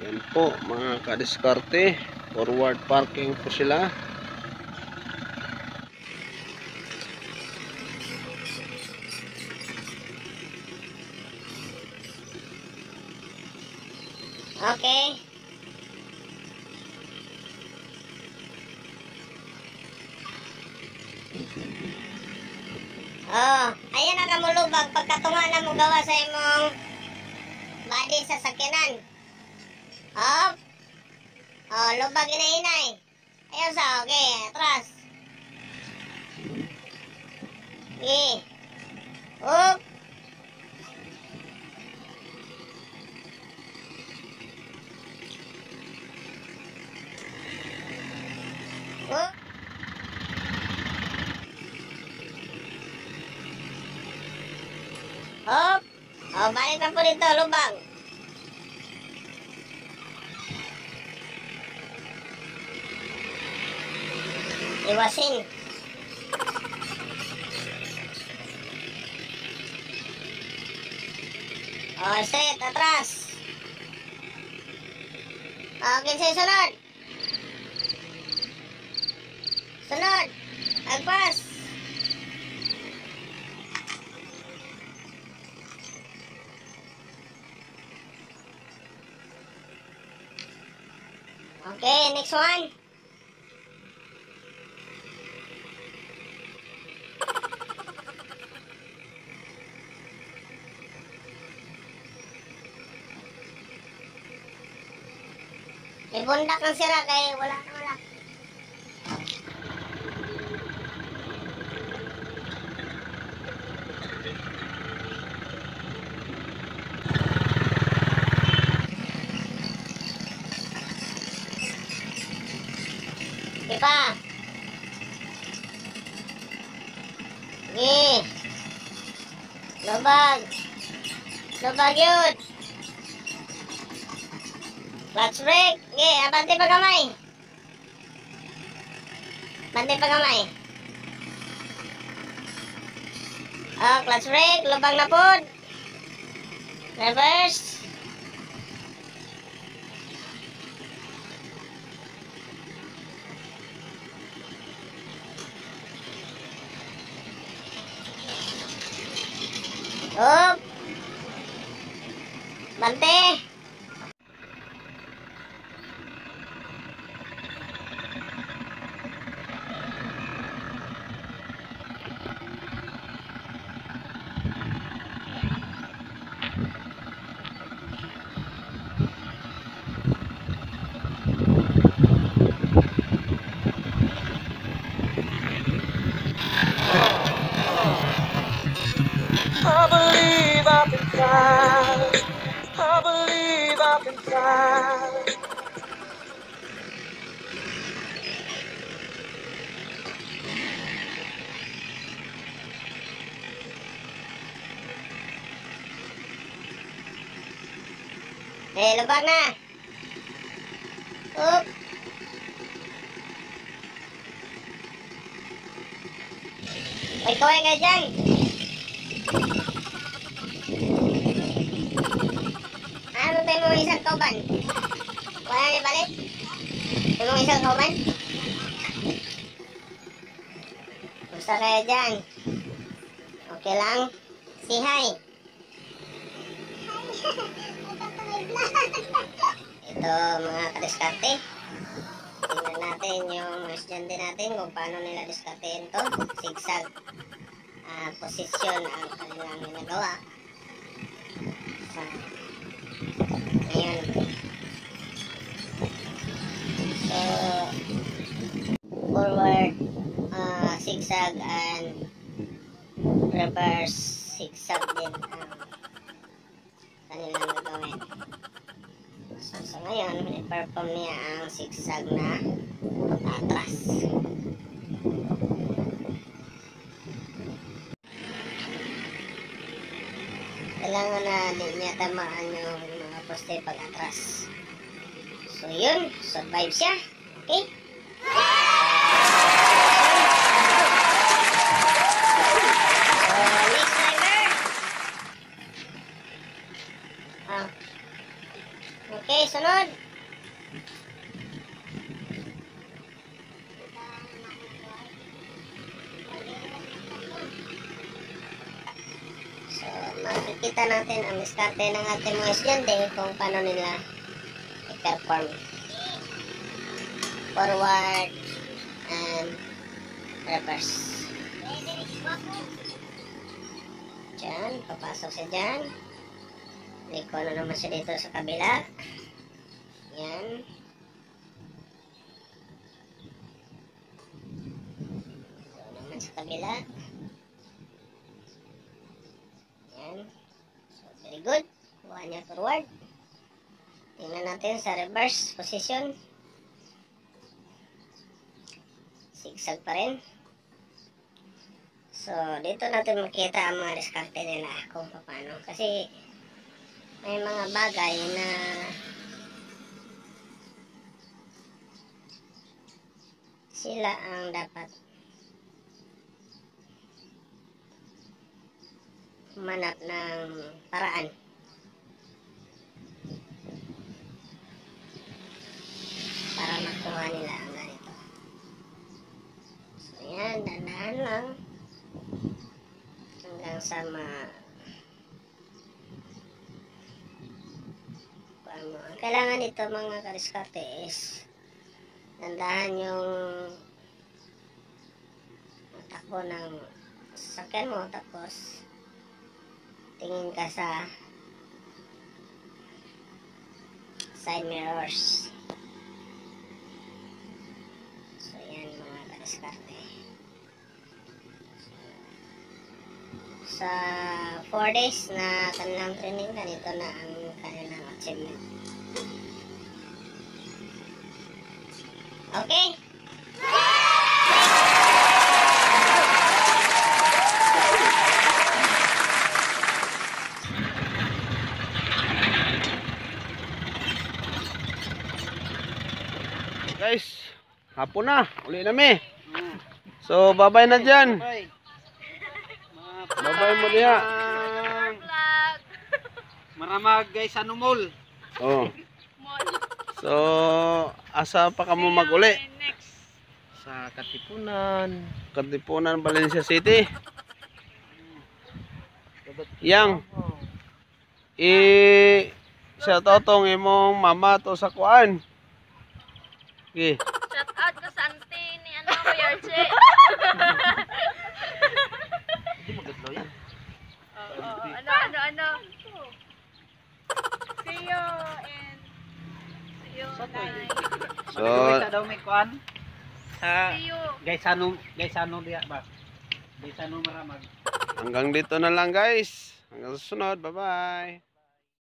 Yan po mga kadiskarte, forward parking po sila. Okay. Oh, ayan na kamulubag pagkatunga na mo gawa sa imong body sa sakyanan. Up. Oh, lubag inay-inay. Ayaw sa, okay, atras. Okay. Up. Up. Up. Oh, balik na po dito, lubag. Iwasin. Oh, straight, atras. Okay, say sunod. Sunod. Agpas. Okay, next one. Ibundak ng sira kay wala na wala. Ipa. Sige. Lubag. Lubag yun. Clutch brake. Sige, abante pa kamay. Abante pa kamay. Oh, clutch brake. Lubag na po. Reverse. Up. Bante. I believe I can fly. I believe I can fly. Eh, lubag na. Up. May kaway ka dyan. Ano tayo mo isang kauban? Wala na balik? Tayo mo isang kauban? Gusto kayo dyan? Okay lang? Say hi. Ito mga kadiskarte. Tingnan natin yung mga estudyante natin kung paano nila diskartein to. Zigzag posisyon ang kanilang ginagawa. Ngayon. So, forward zigzag and reverse zigzag din kanilang gagawin. So ngayon, i-perform niya ang zigzag na atras. Kailangan na di niya tamaan yung mga poste pag-atras. So yun, survive siya. Okay? Next driver. Okay. Okay, sunod. So, makikita natin ang diskarte ng ating mga estudyante kung paano nila i-perform. Forward and reverse. Diyan, papasok siya dyan. Liko na naman siya dito sa kabila. Yan. Liko naman sa kabila. Yan. So, very good. Kuha niya forward. Tingnan natin sa reverse position. Zigzag pa rin. So, dito natin makita ang mga diskarte nila kung paano. Kasi, may mga bagay na sila ang dapat humanap ng paraan para makuha nila ang ganito. So, yan. Dandahan lang hanggang sa ang kailangan dito mga kadiskarte is dandahan yung takbo ng sasakyan mo, tapos tingin ka sa side mirrors. So yan mga kadiskarte. Sa 4 days na kanilang training, ganito na ang kanilang achievement. Okay? Guys, hapon na. Uli na mi. So, bye-bye na dyan. Bye-bye mo diya. Maramag guys, ano mall? Oh. So, asa pa ka mo mag-uli? Sa Katipunan. Katipunan, Valencia City. Yang. Shout out tong imong mama to sa kuan. Okay. Shout out ko sa auntie ni ano ko Yarche. Hindi magdadlaw yan. Ano. See you and see you guys. So, Sa daw may kuan. Sa See you. guys ano diya ba? Guys ano maramag. hanggang dito na lang guys. Hanggang sa susunod. Bye-bye.